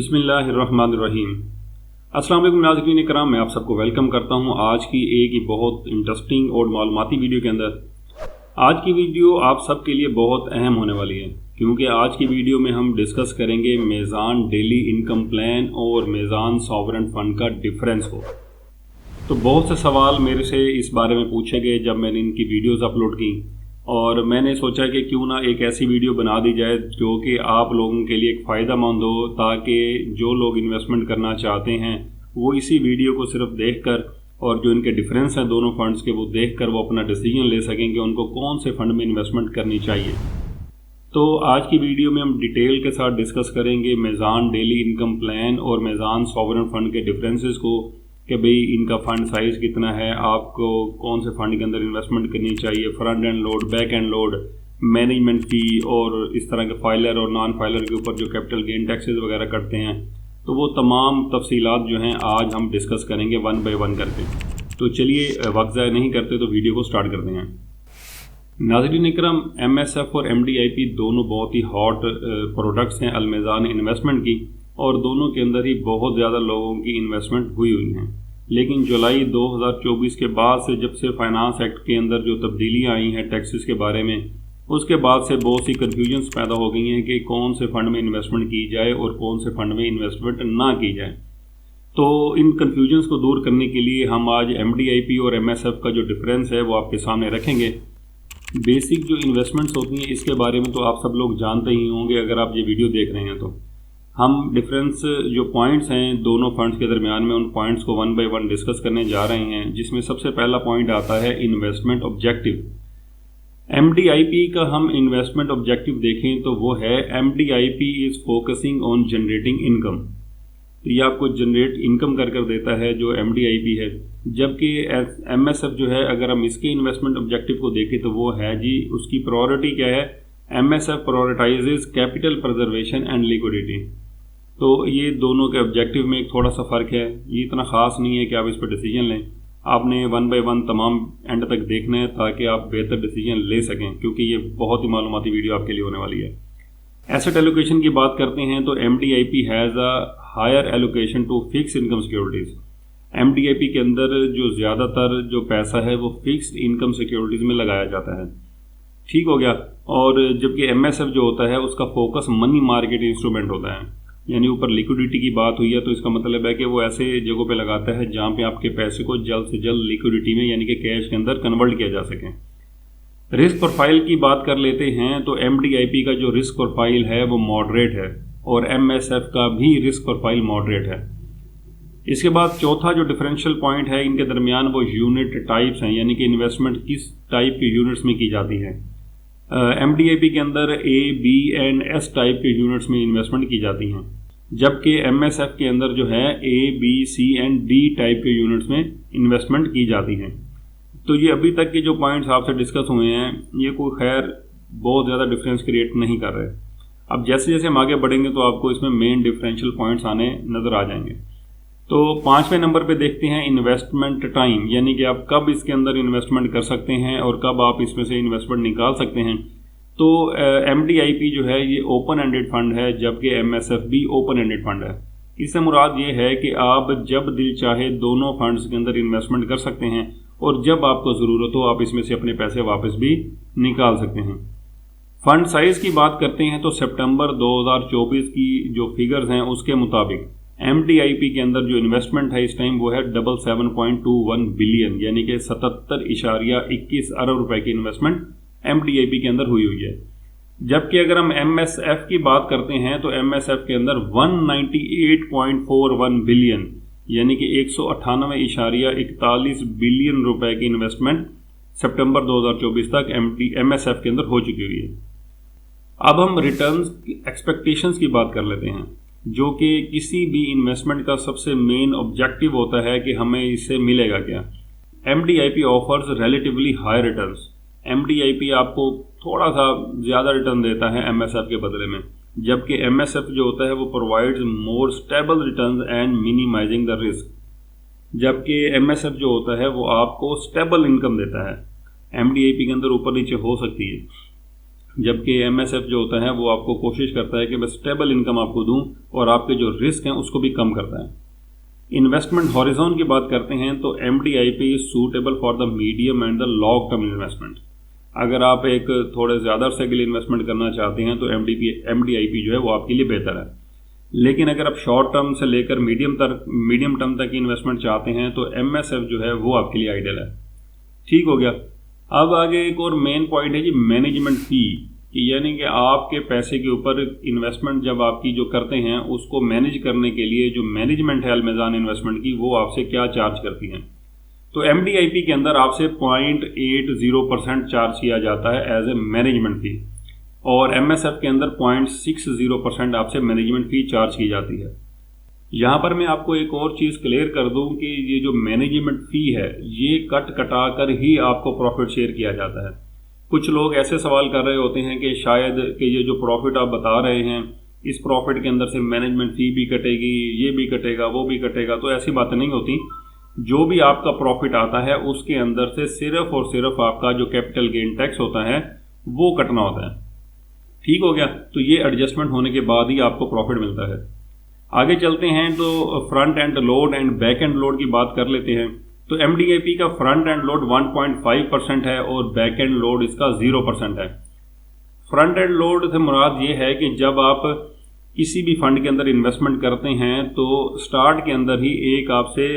बिस्मिल्लाहिर्रहमानिर्रहीम। अस्सलाम वालेकुम नाज़रीन इकराम, मैं आप सबको वेलकम करता हूं आज की एक ही बहुत इंटरेस्टिंग और मालूमाती वीडियो के अंदर। आज की वीडियो आप सब के लिए बहुत अहम होने वाली है क्योंकि आज की वीडियो में हम डिस्कस करेंगे मेज़ान डेली इनकम प्लान और मेज़ान सॉवरेन फंड का डिफरेंस को। तो बहुत से सवाल मेरे से इस बारे में पूछे गए जब मैंने इनकी वीडियोज़ अपलोड की, और मैंने सोचा कि क्यों ना एक ऐसी वीडियो बना दी जाए जो कि आप लोगों के लिए एक फ़ायदेमंद हो, ताकि जो लोग इन्वेस्टमेंट करना चाहते हैं वो इसी वीडियो को सिर्फ देखकर और जो इनके डिफरेंस हैं दोनों फंड्स के वो देखकर वो अपना डिसीजन ले सकें कि उनको कौन से फ़ंड में इन्वेस्टमेंट करनी चाहिए। तो आज की वीडियो में हम डिटेल के साथ डिस्कस करेंगे मेज़ान डेली इनकम प्लान और मेज़ान सॉवरेन फंड के डिफरेंसेस को, कि भाई इनका फ़ंड साइज़ कितना है, आपको कौन से फ़ंड के अंदर इन्वेस्टमेंट करनी चाहिए, front end load, back end load, management fee और इस तरह के फाइलर और नॉन फाइलर के ऊपर जो कैपिटल गेन टैक्सेस वगैरह करते हैं। तो वो तमाम तफसीलात जो हैं आज हम डिस्कस करेंगे वन बाय वन करके। तो चलिए वक्त ज़ाया नहीं करते तो वीडियो को स्टार्ट करते हैं। नाज़रीन इकराम, MSF और MDIP दोनों बहुत ही हॉट प्रोडक्ट्स हैं अलमेज़ान इन्वेस्टमेंट की, और दोनों के अंदर ही बहुत ज़्यादा लोगों की इन्वेस्टमेंट हुई हैं। लेकिन जुलाई 2024 के बाद से, जब से फाइनेंस एक्ट के अंदर जो तब्दीलियाँ आई हैं टैक्सेस के बारे में, उसके बाद से बहुत सी कन्फ्यूजन्स पैदा हो गई हैं कि कौन से फ़ंड में इन्वेस्टमेंट की जाए और कौन से फ़ंड में इन्वेस्टमेंट ना की जाए। तो इन कन्फ्यूजन्स को दूर करने के लिए हम आज MDIP और MSF का जो डिफरेंस है वो आपके सामने रखेंगे। बेसिक जो इन्वेस्टमेंट्स होती हैं इसके बारे में तो आप सब लोग जानते ही होंगे अगर आप ये वीडियो देख रहे हैं। तो हम डिफरेंस जो पॉइंट्स हैं दोनों फंड्स के दरमियान में, उन पॉइंट्स को वन बाय वन डिस्कस करने जा रहे हैं, जिसमें सबसे पहला पॉइंट आता है इन्वेस्टमेंट ऑब्जेक्टिव। MDIP का हम इन्वेस्टमेंट ऑब्जेक्टिव देखें तो वो है MDIP is focusing on generating income. तो ये आपको जनरेट इनकम कर देता है जो MDIP है, जबकि MSF जो है अगर हम इसके इन्वेस्टमेंट ऑब्जेक्टिव को देखें तो वो है जी, उसकी प्रायोरिटी क्या है, MSF prioritises capital preservation and liquidity. तो ये दोनों के ऑब्जेक्टिव में एक थोड़ा सा फ़र्क है, ये इतना ख़ास नहीं है कि आप इस पर डिसीजन लें। आपने वन बाय वन तमाम एंड तक देखना है ताकि आप बेहतर डिसीजन ले सकें, क्योंकि ये बहुत ही मालूमाती वीडियो आपके लिए होने वाली है। एसेट एलोकेशन की बात करते हैं तो MDIP has a higher allocation to fix income securities. MDIP के अंदर जो ज़्यादातर जो पैसा है वो फिक्स्ड इनकम सिक्योरिटीज़ में लगाया जाता है। ठीक हो गया। और जबकि MSF जो होता है उसका फोकस मनी मार्केट इंस्ट्रूमेंट होता है, यानी ऊपर लिक्विडिटी की बात हुई है तो इसका मतलब है कि वो ऐसे जगहों पे लगाता है जहाँ पे आपके पैसे को जल्द से जल्द लिक्विडिटी में यानी कि कैश के अंदर कन्वर्ट किया जा सके। रिस्क प्रोफाइल की बात कर लेते हैं तो MDIP का जो रिस्क प्रोफाइल है वो मॉडरेट है और MSF का भी रिस्क प्रोफाइल मॉडरेट है। इसके बाद चौथा जो डिफरेंशियल पॉइंट है इनके दरमियान वो यूनिट टाइप्स हैं, यानी कि इन्वेस्टमेंट किस टाइप के यूनिट्स में की जाती है। MDIP के अंदर A, B and S type के यूनिट्स में इन्वेस्टमेंट की जाती हैं, जबकि MSF के अंदर जो है A, B, C and D type के यूनिट्स में इन्वेस्टमेंट की जाती हैं। तो ये अभी तक के जो पॉइंट्स आपसे डिस्कस हुए हैं ये कोई खैर बहुत ज़्यादा डिफरेंस क्रिएट नहीं कर रहे। अब जैसे जैसे हम आगे बढ़ेंगे तो आपको इसमें मेन डिफरेंशियल पॉइंट्स आने नज़र आ जाएंगे। तो 5वें नंबर पे देखते हैं इन्वेस्टमेंट टाइम, यानी कि आप कब इसके अंदर इन्वेस्टमेंट कर सकते हैं और कब आप इसमें से इन्वेस्टमेंट निकाल सकते हैं। तो MDIP जो है ये ओपन एंडेड फंड है, जबकि MSF भी ओपन एंडेड फंड है। इससे मुराद ये है कि आप जब दिल चाहे दोनों फंड्स के अंदर इन्वेस्टमेंट कर सकते हैं और जब आपको ज़रूरत हो आप इसमें से अपने पैसे वापस भी निकाल सकते हैं। फंड साइज़ की बात करते हैं तो सितंबर 2024 की जो फिगर्स हैं उसके मुताबिक MDIP के अंदर जो इन्वेस्टमेंट है इस टाइम वो है 77.21 बिलियन, यानी कि 77.21 अरब रुपए की इन्वेस्टमेंट MDIP के अंदर हुई है। जबकि अगर हम MSF की बात करते हैं तो MSF के अंदर 198.41 बिलियन यानी कि 198.41 बिलियन रुपए की इन्वेस्टमेंट सितंबर 2024 तक MSF के अंदर हो चुकी हुई है। अब हम रिटर्न्स एक्सपेक्टेशंस की बात कर लेते हैं, जो कि किसी भी इन्वेस्टमेंट का सबसे मेन ऑब्जेक्टिव होता है कि हमें इससे मिलेगा क्या। MDIP offers relatively high returns. MDIP आपको थोड़ा सा ज़्यादा रिटर्न देता है MSF के बदले में, जबकि MSF जो होता है वो provides more stable returns and minimising the risk, जबकि MSF जो होता है वो आपको स्टेबल इनकम देता है। MDIP के अंदर ऊपर नीचे हो सकती है जबकि MSF जो होता है वो आपको कोशिश करता है कि मैं स्टेबल इनकम आपको दूं और आपके जो रिस्क हैं उसको भी कम करता है। इन्वेस्टमेंट हॉरिजॉन की बात करते हैं तो MDIP is suitable for the medium and the long term investment. अगर आप एक थोड़े ज़्यादा अरसे के लिए इन्वेस्टमेंट करना चाहते हैं तो MDIP जो है वो आपके लिए बेहतर है। लेकिन अगर आप शॉर्ट टर्म से लेकर मीडियम टर्म तक इन्वेस्टमेंट चाहते हैं तो MSF जो है वो आपके लिए आइडियल है। ठीक हो गया। अब आगे एक और मेन पॉइंट है जी मैनेजमेंट फ़ी, यानी कि आपके पैसे के ऊपर इन्वेस्टमेंट जब आपकी जो करते हैं उसको मैनेज करने के लिए जो मैनेजमेंट है अलमेज़ान इन्वेस्टमेंट की वो आपसे क्या चार्ज करती हैं। तो MDIP के अंदर आपसे 0.80% चार्ज किया जाता है एज ए मैनेजमेंट फ़ी और MSF के अंदर 0.60% आपसे मैनेजमेंट फ़ी चार्ज की जाती है। यहाँ पर मैं आपको एक और चीज़ क्लियर कर दूँ कि ये जो मैनेजमेंट फ़ी है ये कटा कर ही आपको प्रॉफिट शेयर किया जाता है। कुछ लोग ऐसे सवाल कर रहे होते हैं कि शायद कि ये जो प्रॉफिट आप बता रहे हैं इस प्रॉफिट के अंदर से मैनेजमेंट फ़ी भी कटेगी, ये भी कटेगा, वो भी कटेगा। तो ऐसी बातें नहीं होती। जो भी आपका प्रॉफिट आता है उसके अंदर से सिर्फ और सिर्फ आपका जो कैपिटल गेन टैक्स होता है वो कटना होता है। ठीक हो गया। तो ये एडजस्टमेंट होने के बाद ही आपको प्रॉफिट मिलता है। आगे चलते हैं तो front end load and back end load की बात कर लेते हैं। तो MDIP का फ्रंट एंड लोड 1.5% है और बैक एंड लोड इसका 0% है। फ्रंट एंड लोड से मुराद ये है कि जब आप किसी भी फंड के अंदर इन्वेस्टमेंट करते हैं तो स्टार्ट के अंदर ही एक आपसे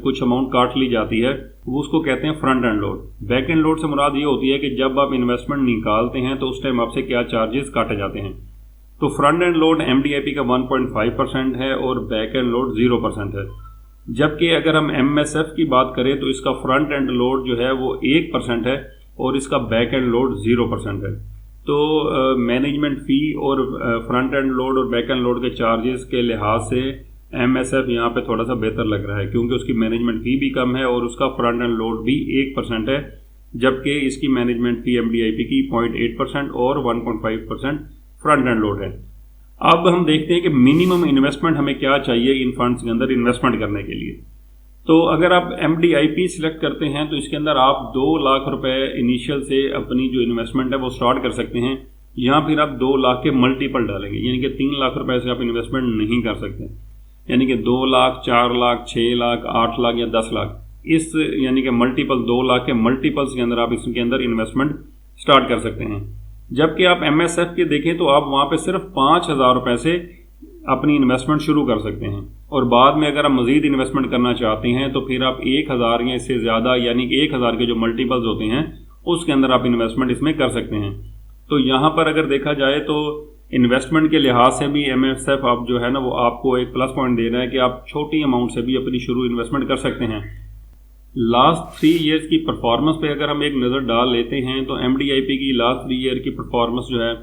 कुछ अमाउंट काट ली जाती है, वो उसको कहते हैं front end load. Back end load से मुराद ये होती है कि जब आप इन्वेस्टमेंट निकालते हैं तो उस टाइम आपसे क्या चार्जेस काटे जाते हैं। तो फ्रंट एंड लोड MDIP का 1.5% है और बैक एंड लोड 0% है। जबकि अगर हम MSF की बात करें तो इसका फ्रंट एंड लोड जो है वो 1% है और इसका बैक एंड लोड 0% है। तो मैनेजमेंट फ़ी और फ्रंट एंड लोड और बैक एंड लोड के चार्जेस के लिहाज से MSF यहाँ पे थोड़ा सा बेहतर लग रहा है क्योंकि उसकी मैनेजमेंट फ़ी भी कम है और उसका फ्रंट एंड लोड भी 1% है, जबकि इसकी मैनेजमेंट फ़ी MDIP की 0.8% और 1.5% फ्रंट एंड लोड है। अब हम देखते हैं कि मिनिमम इन्वेस्टमेंट हमें क्या चाहिए इन फंड्स के अंदर इन्वेस्टमेंट करने के लिए। तो अगर आप MDIP सिलेक्ट करते हैं तो इसके अंदर आप 2 लाख रुपए इनिशियल से अपनी जो इन्वेस्टमेंट है वो स्टार्ट कर सकते हैं, या फिर आप 2 लाख के मल्टीपल डालेंगे, यानी कि 3 लाख रुपए से आप इन्वेस्टमेंट नहीं कर सकते, यानी कि 2 लाख, 4 लाख, 6 लाख, 8 लाख या 10 लाख, इस यानी कि मल्टीपल 2 लाख के मल्टीपल्स के अंदर आप इसके अंदर इन्वेस्टमेंट स्टार्ट कर सकते हैं। जबकि आप MSF के देखें तो आप वहाँ पे सिर्फ 5,000 रुपये से अपनी इन्वेस्टमेंट शुरू कर सकते हैं और बाद में अगर आप मज़ीद इन्वेस्टमेंट करना चाहते हैं तो फिर आप 1,000 या इससे ज़्यादा यानी कि 1,000 के जो मल्टीपल्स होते हैं उसके अंदर आप इन्वेस्टमेंट इसमें कर सकते हैं। तो यहाँ पर अगर देखा जाए तो इन्वेस्टमेंट के लिहाज से भी MSF आप जो है ना वो आपको एक प्लस पॉइंट दे रहा है कि आप छोटी अमाउंट से भी अपनी शुरू इन्वेस्टमेंट कर सकते हैं। लास्ट 3 ईयर्स की परफॉर्मेंस पे अगर हम एक नज़र डाल लेते हैं तो MDIP की लास्ट 3 ईयर की परफॉर्मेंस जो है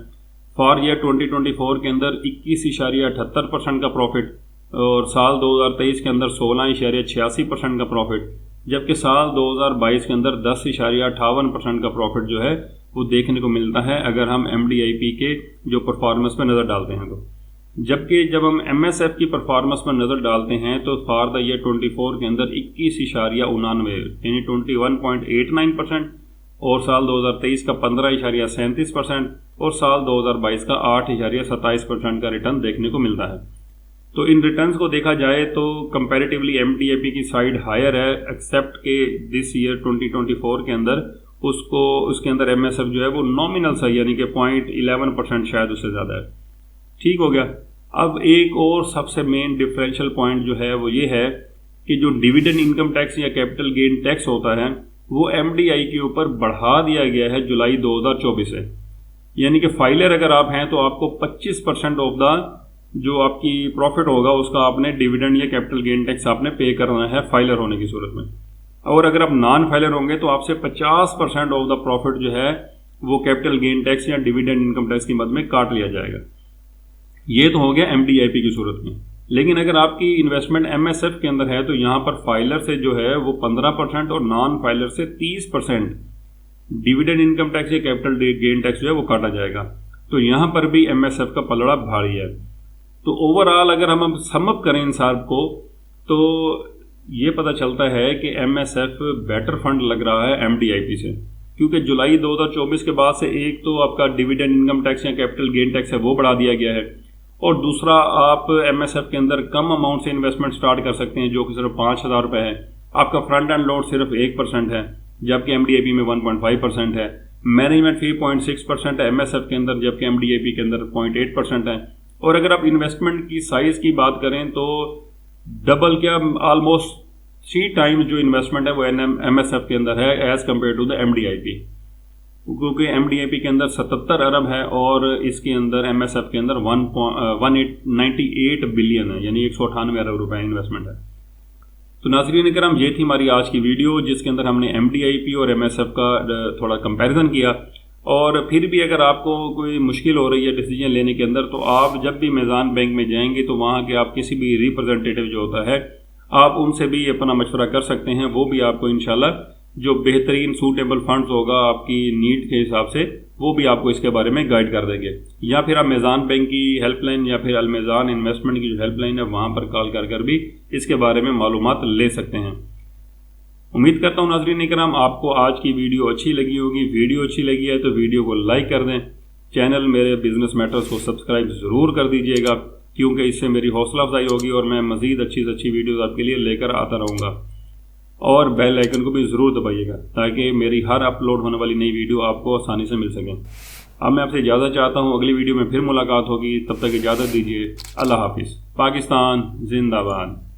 फॉर ईयर 2024 के अंदर 21.78% का प्रॉफिट और साल 2023 के अंदर 16.86% का प्रॉफिट, जबकि साल 2022 के अंदर 10.58% का प्रॉफिट जो है वो देखने को मिलता है अगर हम MDIP के जो परफॉर्मेंस पर नज़र डालते हैं तो। जबकि जब हम MSF की परफॉर्मेंस पर नज़र डालते हैं तो फॉर द ईयर 24 के अंदर 21.99 यानी 21.89% और साल 2023 का 15.37% और साल 2022 का 8.27% का रिटर्न देखने को मिलता है। तो इन रिटर्न्स को देखा जाए तो कंपैरेटिवली MDIP की साइड हायर है, एक्सेप्ट के दिस ईयर 2024 के अंदर उसके अंदर MSF जो है वो नॉमिनल सा यानी कि 0.11% शायद उससे ज़्यादा है। ठीक हो गया। अब एक और सबसे मेन डिफरेंशियल पॉइंट जो है वो ये है कि जो डिविडेंड इनकम टैक्स या कैपिटल गेन टैक्स होता है वो MDI के ऊपर बढ़ा दिया गया है जुलाई 2024 से, यानी कि फाइलर अगर आप हैं तो आपको 25% ऑफ द जो आपकी प्रॉफिट होगा उसका आपने डिविडेंड या कैपिटल गेन टैक्स आपने पे करना है फाइलर होने की सूरत में। और अगर आप नॉन फाइलर होंगे तो आपसे 50% ऑफ द प्रॉफिट जो है वो कैपिटल गेन टैक्स या डिविडेंड इनकम टैक्स की मद में काट लिया जाएगा। ये तो हो गया MDIP की सूरत में। लेकिन अगर आपकी इन्वेस्टमेंट MSF के अंदर है तो यहाँ पर फाइलर से जो है वो 15% और नॉन फाइलर से 30% डिविडेंड इनकम टैक्स या कैपिटल गेन टैक्स जो है वो काटा जाएगा। तो यहाँ पर भी MSF का पलड़ा भारी है। तो ओवरऑल अगर हम समअप करें इन सब को तो ये पता चलता है कि MSF बेटर फंड लग रहा है MDIP से, क्योंकि जुलाई 2024 के बाद से एक तो आपका डिविडेंड इनकम टैक्स या कैपिटल गेन टैक्स है वो बढ़ा दिया गया है, और दूसरा आप एमएसएफ के अंदर कम अमाउंट से इन्वेस्टमेंट स्टार्ट कर सकते हैं जो कि सिर्फ 5,000 रुपये है। आपका फ्रंट एंड लोड सिर्फ 1% है, जबकि एमडीआईपी में 1.5% है। मैनेजमेंट फी 0.6% है एमएसएफ के अंदर, जबकि एमडीआईपी के अंदर 0.8% है। और अगर आप इन्वेस्टमेंट की साइज़ की बात करें तो डबल क्या ऑलमोस्ट 3 टाइम्स जो इन्वेस्टमेंट है वो एमएसएफ के अंदर है एज़ कम्पेयर टू द एमडीआईपी, क्योंकि एमडीआईपी के अंदर 77 अरब है और इसके अंदर एमएसएफ के अंदर 198 बिलियन है, यानी 198 अरब रुपए इन्वेस्टमेंट है। तो नाज़रीन करम, ये थी हमारी आज की वीडियो जिसके अंदर हमने एमडीआईपी और एमएसएफ का थोड़ा कंपैरिजन किया। और फिर भी अगर आपको कोई मुश्किल हो रही है डिसीजन लेने के अंदर, तो आप जब भी मीज़ान बैंक में जाएंगे तो वहाँ के आप किसी भी रिप्रेजेंटेटिव जो होता है आप उनसे भी अपना मशवरा कर सकते हैं। वो भी आपको इंशाल्लाह जो बेहतरीन सूटेबल फंड्स होगा आपकी नीड के हिसाब से वो भी आपको इसके बारे में गाइड कर देंगे। या फिर आप मीज़ान बैंक की हेल्पलाइन या फिर अलमीज़ान इन्वेस्टमेंट की जो हेल्पलाइन है वहाँ पर कॉल कर भी इसके बारे में मालूमात ले सकते हैं। उम्मीद करता हूँ नाज़रीन इकराम आपको आज की वीडियो अच्छी लगी होगी। वीडियो अच्छी लगी है तो वीडियो को लाइक कर दें, चैनल मेरे बिजनेस मैटर्स को सब्सक्राइब ज़रूर कर दीजिएगा, क्योंकि इससे मेरी हौसला अफजाई होगी और मैं मज़ीद अच्छी से अच्छी वीडियोज़ आपके लिए लेकर आता रहूँगा। और बेल आइकन को भी ज़रूर दबाइएगा ताकि मेरी हर अपलोड होने वाली नई वीडियो आपको आसानी से मिल सके। अब मैं आपसे इजाज़त चाहता हूँ, अगली वीडियो में फिर मुलाकात होगी, तब तक इजाज़त दीजिए। अल्लाह हाफिज़। पाकिस्तान जिंदाबाद।